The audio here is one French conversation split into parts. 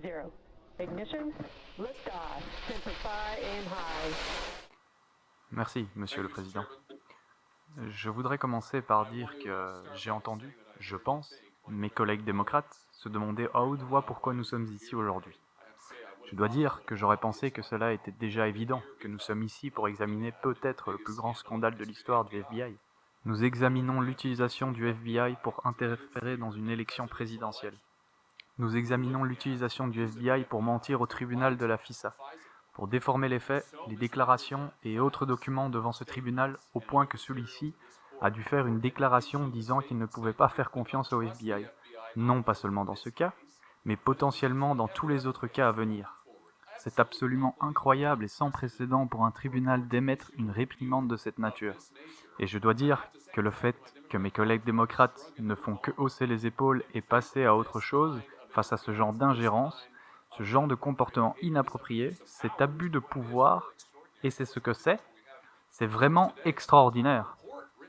0. Ignition, liftoff, Semper and high. Merci, Monsieur le Président. Je voudrais commencer par dire que j'ai entendu, je pense, mes collègues démocrates se demander à haute voix pourquoi nous sommes ici aujourd'hui. Je dois dire que j'aurais pensé que cela était déjà évident, que nous sommes ici pour examiner peut-être le plus grand scandale de l'histoire du FBI. Nous examinons l'utilisation du FBI pour interférer dans une élection présidentielle. Nous examinons l'utilisation du FBI pour mentir au tribunal de la FISA, pour déformer les faits, les déclarations et autres documents devant ce tribunal au point que celui-ci a dû faire une déclaration disant qu'il ne pouvait pas faire confiance au FBI. Non pas seulement dans ce cas, mais potentiellement dans tous les autres cas à venir. C'est absolument incroyable et sans précédent pour un tribunal d'émettre une réprimande de cette nature. Et je dois dire que le fait que mes collègues démocrates ne font que hausser les épaules et passer à autre chose face à ce genre d'ingérence, ce genre de comportement inapproprié, cet abus de pouvoir, et c'est ce que c'est vraiment extraordinaire.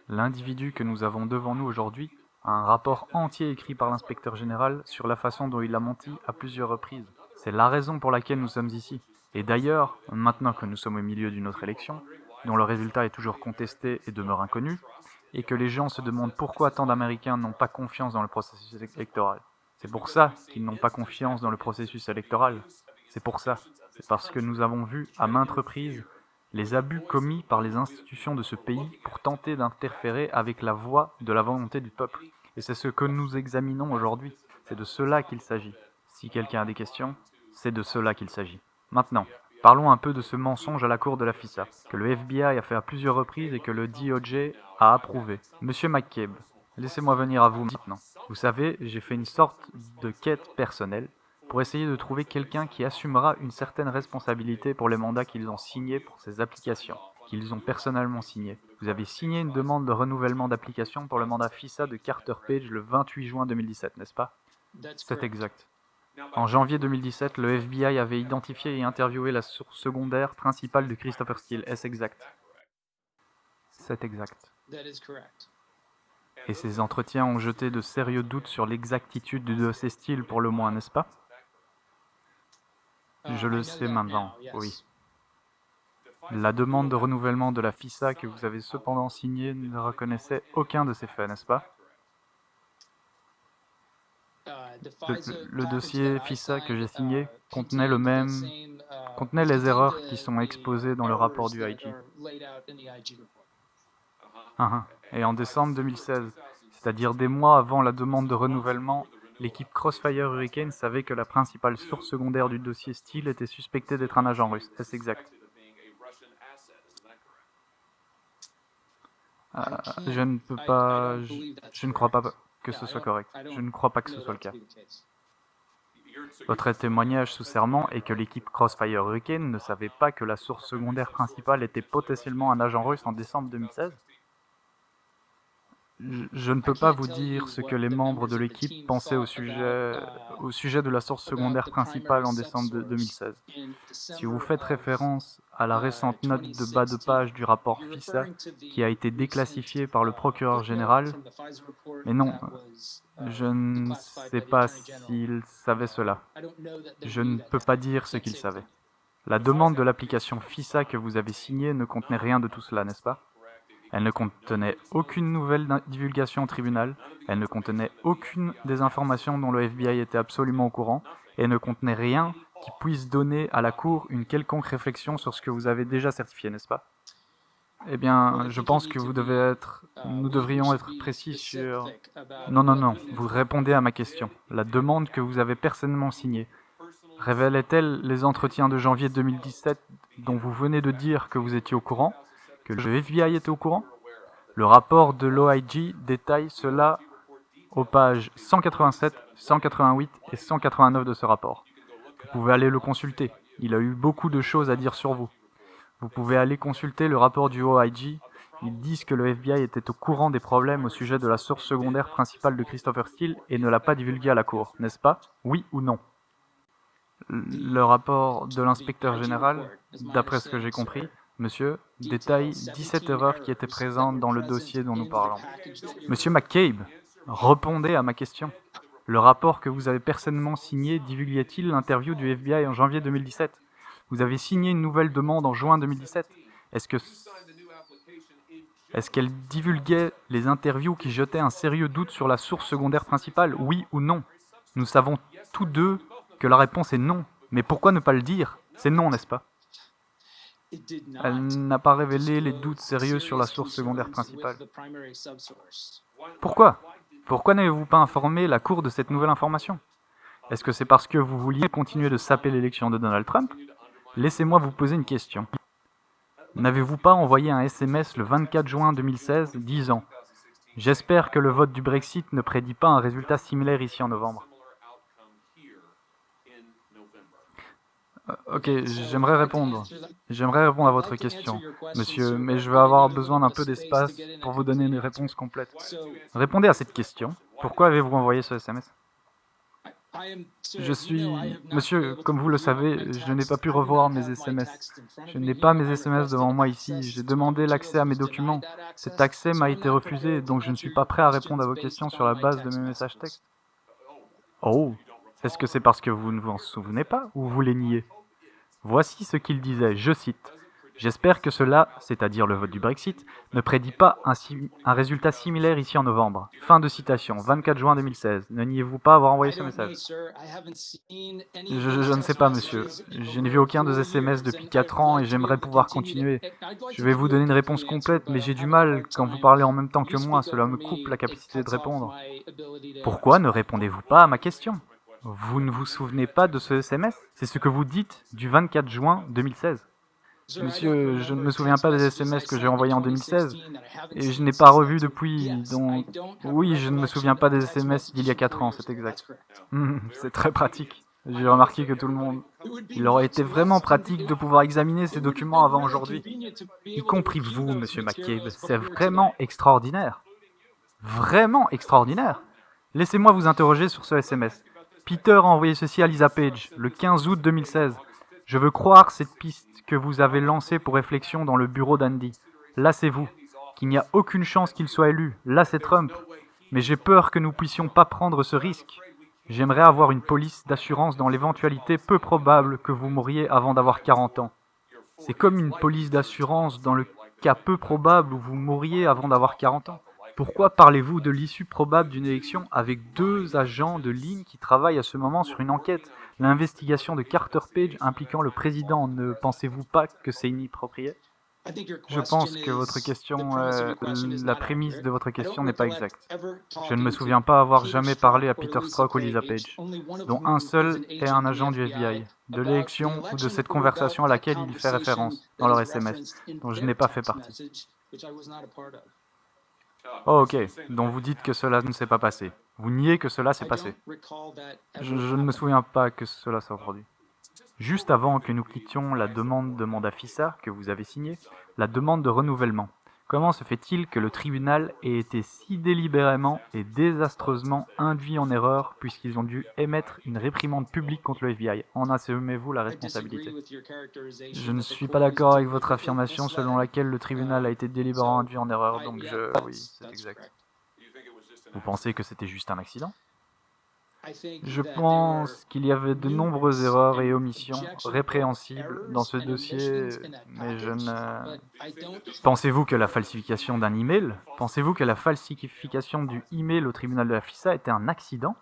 L'individu que nous avons devant nous aujourd'hui a un rapport entier écrit par l'inspecteur général sur la façon dont il a menti à plusieurs reprises. C'est la raison pour laquelle nous sommes ici. Et d'ailleurs, maintenant que nous sommes au milieu d'une autre élection, dont le résultat est toujours contesté et demeure inconnu, et que les gens se demandent pourquoi tant d'Américains n'ont pas confiance dans le processus électoral. C'est pour ça qu'ils n'ont pas confiance dans le processus électoral. C'est pour ça. C'est parce que nous avons vu à maintes reprises les abus commis par les institutions de ce pays pour tenter d'interférer avec la voix de la volonté du peuple. Et c'est ce que nous examinons aujourd'hui. C'est de cela qu'il s'agit. Si quelqu'un a des questions, c'est de cela qu'il s'agit. Maintenant, parlons un peu de ce mensonge à la cour de la FISA, que le FBI a fait à plusieurs reprises et que le DOJ a approuvé. Monsieur McCabe, laissez-moi venir à vous maintenant. Vous savez, j'ai fait une sorte de quête personnelle pour essayer de trouver quelqu'un qui assumera une certaine responsabilité pour les mandats qu'ils ont signés pour ces applications, qu'ils ont personnellement signés. Vous avez signé une demande de renouvellement d'application pour le mandat FISA de Carter Page le 28 juin 2017, n'est-ce pas? C'est exact. En janvier 2017, le FBI avait identifié et interviewé la source secondaire principale de Christopher Steele. Est-ce exact? C'est exact. Et ces entretiens ont jeté de sérieux doutes sur l'exactitude du dossier Steele pour le moins, n'est-ce pas? Je le sais maintenant, oui. La demande de renouvellement de la FISA que vous avez cependant signée ne reconnaissait aucun de ces faits, n'est-ce pas? Le dossier FISA que j'ai signé contenait les erreurs qui sont exposées dans le rapport du IG. Et en décembre 2016, c'est-à-dire des mois avant la demande de renouvellement, l'équipe Crossfire Hurricane savait que la principale source secondaire du dossier Steele était suspectée d'être un agent russe. Est-ce exact? Je ne peux pas... Je ne crois pas que ce soit correct. Je ne crois pas que ce soit le cas. Votre témoignage sous serment est que l'équipe Crossfire Hurricane ne savait pas que la source secondaire principale était potentiellement un agent russe en décembre 2016? Je ne peux pas vous dire ce que les membres de l'équipe pensaient au sujet de la source secondaire principale en décembre 2016. Si vous faites référence à la récente note de bas de page du rapport FISA qui a été déclassifiée par le procureur général, mais non, je ne sais pas s'il savait cela. Je ne peux pas dire ce qu'il savait. La demande de l'application FISA que vous avez signée ne contenait rien de tout cela, n'est-ce pas? Elle ne contenait aucune nouvelle divulgation au tribunal, elle ne contenait aucune des informations dont le FBI était absolument au courant, et ne contenait rien qui puisse donner à la Cour une quelconque réflexion sur ce que vous avez déjà certifié, n'est-ce pas? Eh bien, je pense que nous devrions être précis sur... Non, vous répondez à ma question. La demande que vous avez personnellement signée, révélait-elle les entretiens de janvier 2017 dont vous venez de dire que vous étiez au courant, que le FBI était au courant? Le rapport de l'OIG détaille cela aux pages 187, 188 et 189 de ce rapport. Vous pouvez aller le consulter. Il a eu beaucoup de choses à dire sur vous. Vous pouvez aller consulter le rapport du OIG. Ils disent que le FBI était au courant des problèmes au sujet de la source secondaire principale de Christopher Steele et ne l'a pas divulgué à la Cour, n'est-ce pas? Oui ou non? Le rapport de l'inspecteur général, d'après ce que j'ai compris, monsieur, détaille 17 erreurs qui étaient présentes dans le dossier dont nous parlons. Monsieur McCabe, répondez à ma question. Le rapport que vous avez personnellement signé divulguait-il l'interview du FBI en janvier 2017? Vous avez signé une nouvelle demande en juin 2017. Est-ce qu'elle divulguait les interviews qui jetaient un sérieux doute sur la source secondaire principale, oui ou non? Nous savons tous deux que la réponse est non. Mais pourquoi ne pas le dire? C'est non, n'est-ce pas? Elle n'a pas révélé les doutes sérieux sur la source secondaire principale. Pourquoi? Pourquoi n'avez-vous pas informé la Cour de cette nouvelle information? Est-ce que c'est parce que vous vouliez continuer de saper l'élection de Donald Trump? Laissez-moi vous poser une question. N'avez-vous pas envoyé un SMS le 24 juin 2016 disant « J'espère que le vote du Brexit ne prédit pas un résultat similaire ici en novembre ». Ok, j'aimerais répondre. J'aimerais répondre à votre question, monsieur, mais je vais avoir besoin d'un peu d'espace pour vous donner une réponse complète. Répondez à cette question. Pourquoi avez-vous envoyé ce SMS? Monsieur, comme vous le savez, je n'ai pas pu revoir mes SMS. Je n'ai pas mes SMS devant moi ici. J'ai demandé l'accès à mes documents. Cet accès m'a été refusé, donc je ne suis pas prêt à répondre à vos questions sur la base de mes messages textes. Oh, est-ce que c'est parce que vous ne vous en souvenez pas ou vous les niez? Voici ce qu'il disait, je cite. J'espère que cela, c'est-à-dire le vote du Brexit, ne prédit pas un résultat similaire ici en novembre. Fin de citation, 24 juin 2016. Ne niez-vous pas avoir envoyé ce message? Je ne sais pas, monsieur. Je n'ai vu aucun de ces SMS depuis 4 ans et j'aimerais pouvoir continuer. Je vais vous donner une réponse complète, mais j'ai du mal quand vous parlez en même temps que moi. Cela me coupe la capacité de répondre. Pourquoi ne répondez-vous pas à ma question? Vous ne vous souvenez pas de ce SMS? C'est ce que vous dites du 24 juin 2016. Monsieur, je ne me souviens pas des SMS que j'ai envoyés en 2016 et je n'ai pas revu depuis, donc... Oui, je ne me souviens pas des SMS d'il y a 4 ans, c'est exact. C'est très pratique. J'ai remarqué que tout le monde... Il aurait été vraiment pratique de pouvoir examiner ces documents avant aujourd'hui. Y compris vous, monsieur McCabe. C'est vraiment extraordinaire. Vraiment extraordinaire. Laissez-moi vous interroger sur ce SMS. Peter a envoyé ceci à Lisa Page, le 15 août 2016. Je veux croire cette piste que vous avez lancée pour réflexion dans le bureau d'Andy. Là, c'est vous. Qu'il n'y a aucune chance qu'il soit élu. Là, c'est Trump. Mais j'ai peur que nous puissions pas prendre ce risque. J'aimerais avoir une police d'assurance dans l'éventualité peu probable que vous mouriez avant d'avoir 40 ans. C'est comme une police d'assurance dans le cas peu probable où vous mourriez avant d'avoir 40 ans. Pourquoi parlez-vous de l'issue probable d'une élection avec 2 agents de ligne qui travaillent à ce moment sur une enquête? L'investigation de Carter Page impliquant le président, ne pensez-vous pas que c'est inapproprié? Je pense que votre question, la prémisse de votre question n'est pas exacte. Je ne me souviens pas avoir jamais parlé à Peter Strzok ou Lisa Page, dont un seul est un agent du FBI, de l'élection ou de cette conversation à laquelle il fait référence dans leur SMS, dont je n'ai pas fait partie. Oh ok, donc vous dites que cela ne s'est pas passé. Vous niez que cela s'est passé. Je ne me souviens pas que cela s'est produit. Juste avant que nous quittions la demande de mandat FISA que vous avez signée, la demande de renouvellement. Comment se fait-il que le tribunal ait été si délibérément et désastreusement induit en erreur puisqu'ils ont dû émettre une réprimande publique contre le FBI? En assumez-vous la responsabilité? Je ne suis pas d'accord avec votre affirmation selon laquelle le tribunal a été délibérément induit en erreur, donc oui, c'est exact. Vous pensez que c'était juste un accident? Je pense qu'il y avait de nombreuses erreurs et omissions répréhensibles dans ce dossier, mais je ne... Pensez-vous que la falsification d'un email, pensez-vous que la falsification du email au tribunal de la FISA était un accident?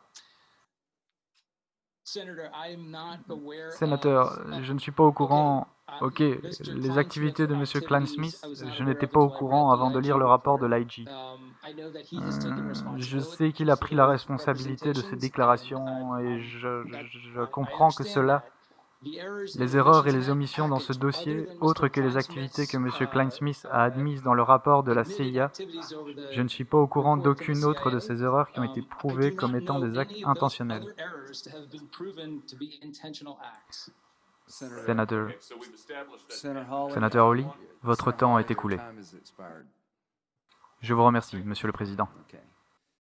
Sénateur, je ne suis pas au courant... Ok, les activités de M. Klein-Smith, je n'étais pas au courant avant de lire le rapport de l'IG. Je sais qu'il a pris la responsabilité de ses déclarations et je comprends que cela, les erreurs et les omissions dans ce dossier, autres que les activités que M. Klein-Smith a admises dans le rapport de la CIA, je ne suis pas au courant d'aucune autre de ces erreurs qui ont été prouvées comme étant des actes intentionnels. Sénateur Hawley, votre temps est écoulé. Je vous remercie, Monsieur le Président.